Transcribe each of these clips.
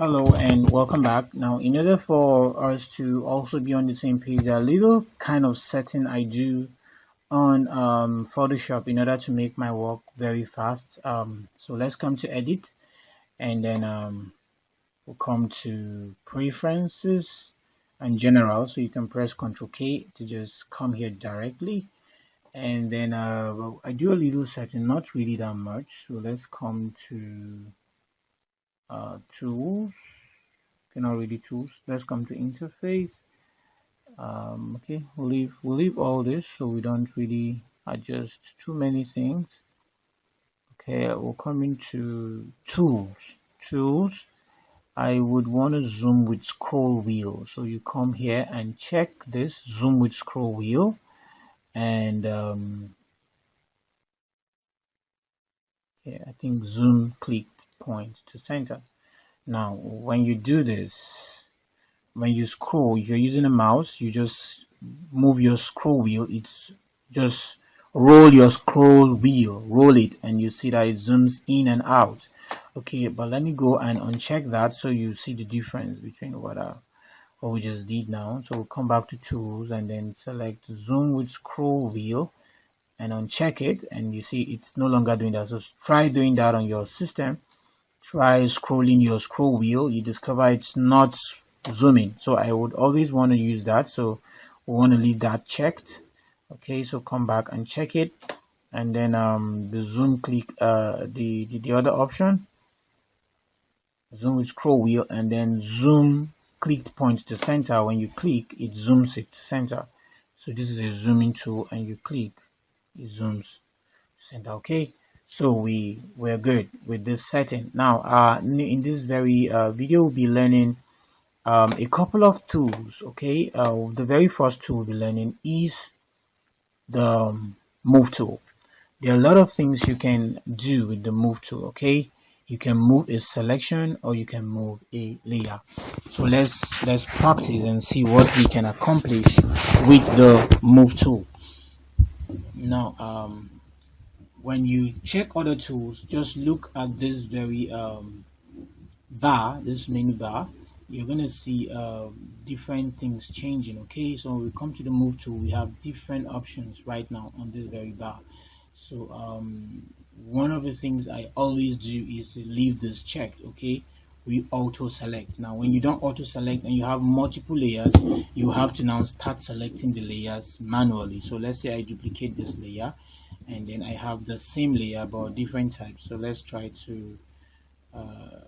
Hello and welcome back. Now, in order for us to also be on the same page, a little kind of setting I do on Photoshop in order to make my work very fast. So let's come to edit, and then we'll come to preferences and general. So you can press Ctrl K to just come here directly, and then well, I do a little setting, not really that much. So let's come to tools. Okay, not really tools. Let's come to interface. Okay, we'll leave all this so we don't really adjust too many things. Okay, we'll come into tools. I would want to zoom with scroll wheel, so you come here and check this zoom with scroll wheel, and okay, I think zoom clicked point to center. Now when you do this, when you scroll, if you're using a mouse, you just move your scroll wheel. It's just roll your scroll wheel, roll it, and you see that it zooms in and out. Okay, but let me go and uncheck that so you see the difference between what we just did now. So we'll come back to tools and then select zoom with scroll wheel and uncheck it, and you see it's no longer doing that. So try doing that on your system. Try scrolling your scroll wheel. You discover it's not zooming, so I would always want to use that. So we want to leave that checked. Okay, so come back and check it, and then the zoom click the other option, zoom with scroll wheel, and then zoom clicked point to center. When you click, it zooms it to center. So this is a zooming tool, and you click, it zooms center. Okay, so we're good with this setting. Now in this very video, we'll be learning a couple of tools. Okay, the very first tool we'll be learning is the move tool. There are a lot of things you can do with the move tool. Okay, you can move a selection or you can move a layer. So let's practice and see what we can accomplish with the move tool. Now when you check other tools, just look at this very bar, this menu bar. You're gonna see different things changing. Okay, so when we come to the move tool, we have different options right now on this very bar. So one of the things I always do is to leave this checked. Okay, we auto select. Now when you don't auto select and you have multiple layers, you have to now start selecting the layers manually. So let's say I duplicate this layer, and then I have the same layer but different types. So let's try to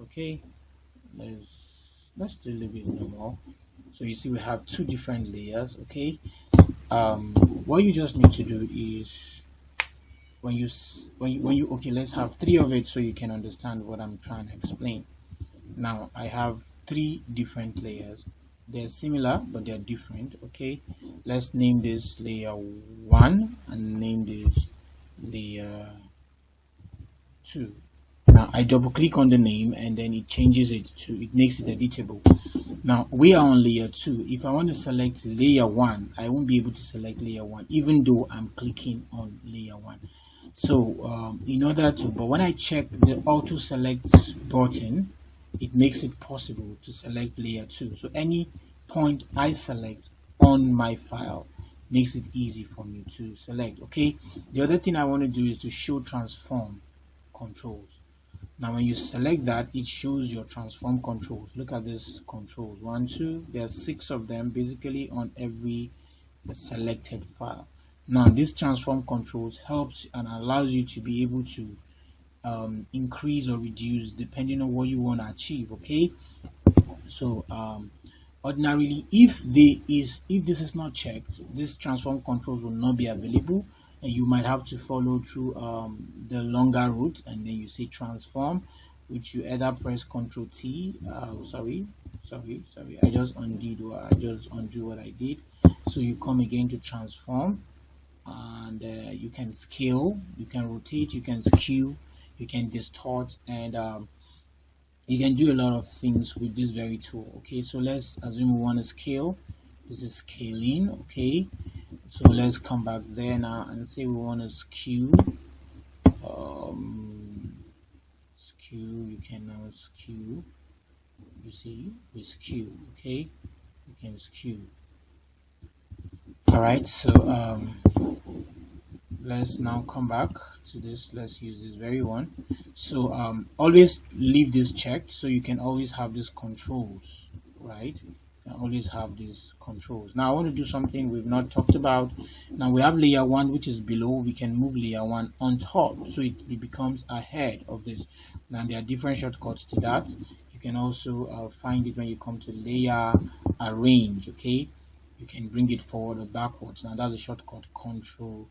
okay, let's do a little bit more. So you see we have two different layers. Okay, what you just need to do is when you okay, let's have three of it so you can understand what I'm trying to explain. Now I have three different layers. They're similar but they're different. Okay, let's name this layer 1 and name this layer 2. Now I double click on the name and then it changes it to, it makes it editable. Now we are on layer 2. If I want to select layer 1, I won't be able to select layer 1 even though I'm clicking on layer 1. So in order to, but when I check the auto select button, it makes it possible to select layer 2. So any point I select on my file makes it easy for me to select. Okay, the other thing I want to do is to show transform controls. Now when you select that, it shows your transform controls. Look at this controls, 1, 2, there are 6 of them basically on every selected file. Now this transform controls helps and allows you to be able to increase or reduce depending on what you want to achieve. Okay, so ordinarily if this is not checked, this transform controls will not be available, and you might have to follow through the longer route, and then you say transform, which you either press Ctrl T. Sorry, I just undo what I did. So you come again to transform, and you can scale, you can rotate, you can skew, you can distort, and you can do a lot of things with this very tool. Okay, so let's assume we want to scale. This is scaling. Okay, so let's come back there now and say we want to skew. Skew, you can now skew. you see we skew. Okay, you can skew. All right, so let's now come back to this. Let's use this very one. So always leave this checked so you can always have these controls, right? You can always have these controls. Now I want to do something we've not talked about. Now we have layer one, which is below. We can move layer one on top so it becomes ahead of this. Now there are different shortcuts to that. You can also find it when you come to layer arrange. Okay, you can bring it forward or backwards. Now that's a shortcut, control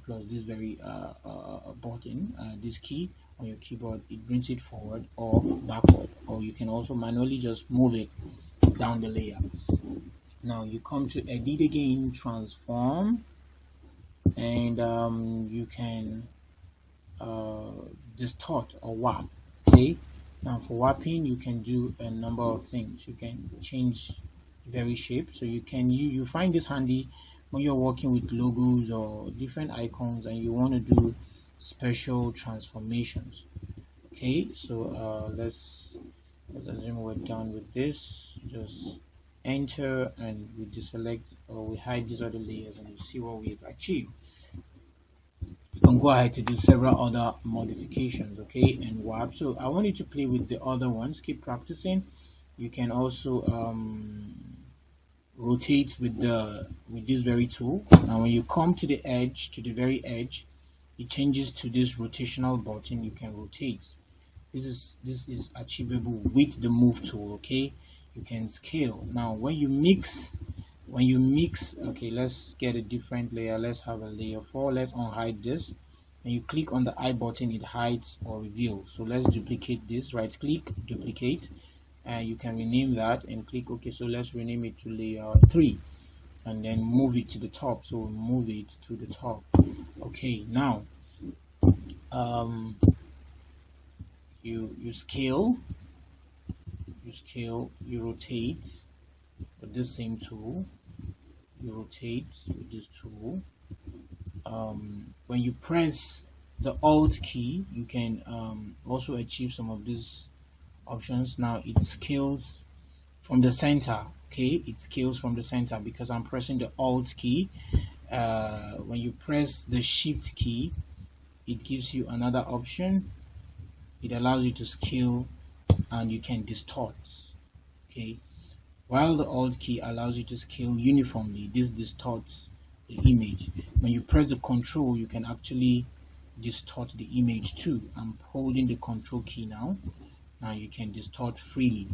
plus this very button, this key on your keyboard. It brings it forward or backward, or you can also manually just move it down the layer. Now you come to edit again, transform, and you can distort or warp. Okay, now for warping you can do a number of things. You can change very shape, so you find this handy when you're working with logos or different icons and you want to do special transformations. Okay, so let's assume we're done with this. Just enter and we deselect or we hide these other layers and you see what we've achieved. You can go ahead to do several other modifications, okay, and warp. So I want you to play with the other ones, keep practicing. You can also rotate with this very tool. Now when you come to the edge, to the very edge, it changes to this rotational button. You can rotate. This is achievable with the move tool. Okay, you can scale. Now when you mix, okay, let's get a different layer. Let's have a layer 4. Let's unhide this, and you click on the I button, it hides or reveals. So let's duplicate this. Right click, duplicate, and you can rename that and click OK. So let's rename it to layer 3 and then move it to the top. So move it to the top. Okay, now you scale, you rotate with this same tool, you rotate with this tool. When you press the Alt key, you can also achieve some of these options. Now it scales from the center. Okay, it scales from the center because I'm pressing the Alt key. When you press the Shift key, it gives you another option. It allows you to scale and you can distort. Okay, while the Alt key allows you to scale uniformly, this distorts the image. When you press the Control, you can actually distort the image too. I'm holding the Control key now. Now you can distort freely.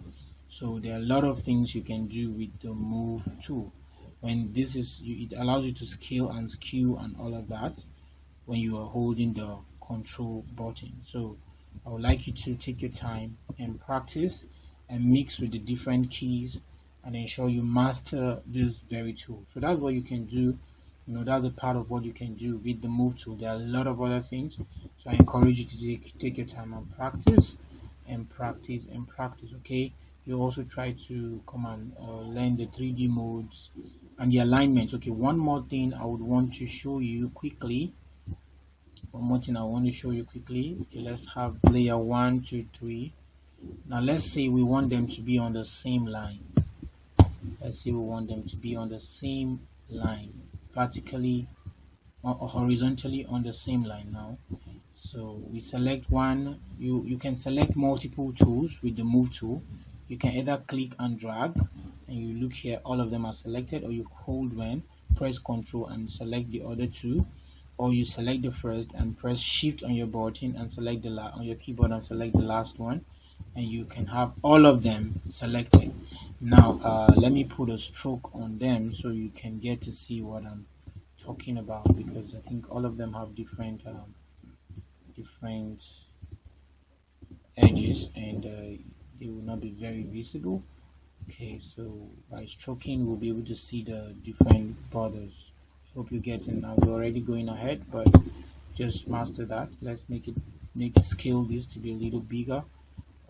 So there are a lot of things you can do with the move tool. When this is, it allows you to scale and skew and all of that when you are holding the Control button. So I would like you to take your time and practice and mix with the different keys and ensure you master this very tool. So that's what you can do. That's a part of what you can do with the move tool. There are a lot of other things. So I encourage you to take your time and practice and practice and practice. Okay, you also try to come and learn the 3D modes and the alignment. Okay, one more thing I would want to show you quickly. Okay, let's have layer 1, 2, 3. Now let's say we want them to be on the same line. Vertically or horizontally on the same line. Now so we select one. You can select multiple tools with the move tool. You can either click and drag and you look here, all of them are selected, or you hold one, press Ctrl and select the other two, or you select the first and press Shift on your button and select the on your keyboard and select the last one, and you can have all of them selected. Now let me put a stroke on them so you can get to see what I'm talking about, because I think all of them have different edges and they will not be very visible. Okay, so by stroking we'll be able to see the different borders. Hope you get it now. We're already going ahead, but just master that. Let's make it scale this to be a little bigger.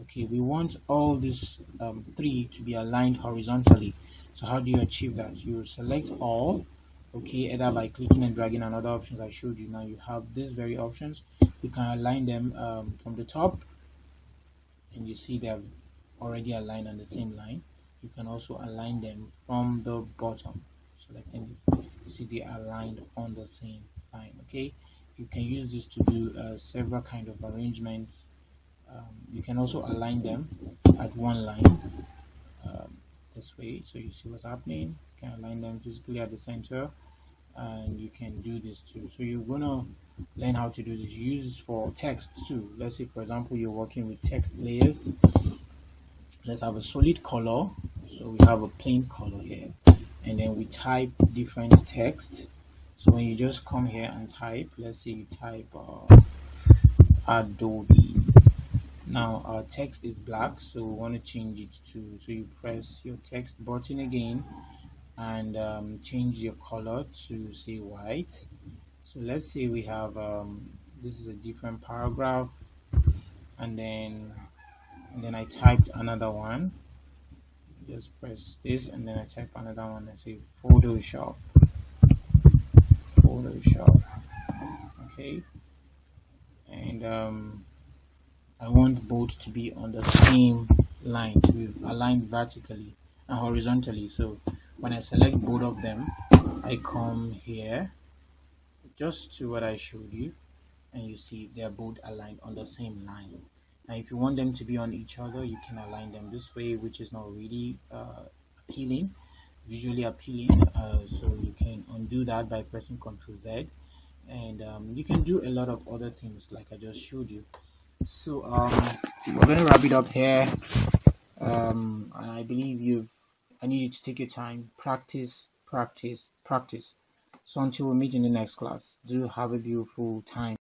Okay, we want all these 3 to be aligned horizontally. So how do you achieve that? You select all, okay, either by clicking and dragging on other options I showed you. Now you have these very options. You can align them from the top and you see they're already aligned on the same line. You can also align them from the bottom. Selecting this, you see they are aligned on the same line. Okay, you can use this to do several kind of arrangements. You can also align them at one line, this way, so you see what's happening. You can align them physically at the center, and you can do this too. So you're gonna learn how to do this. You use this for text too. Let's say, for example, you're working with text layers. Let's have a solid color. So we have a plain color here, and then we type different text. So when you just come here and type, let's say you type Adobe. Now our text is black, so we want to change it to, so you press your text button again and change your color to say white. So let's say we have this is a different paragraph, and then I typed another one. Just press this, and then I type another one and say Photoshop. Okay, and I want both to be on the same line, to be aligned vertically and horizontally. So when I select both of them, I come here just to what I showed you, and you see they're both aligned on the same line. Now if you want them to be on each other, you can align them this way, which is not really appealing, visually appealing. So you can undo that by pressing Ctrl Z, and you can do a lot of other things like I just showed you. So we're going to wrap it up here, and I believe I need you to take your time, practice. So until we meet in the next class, do have a beautiful time.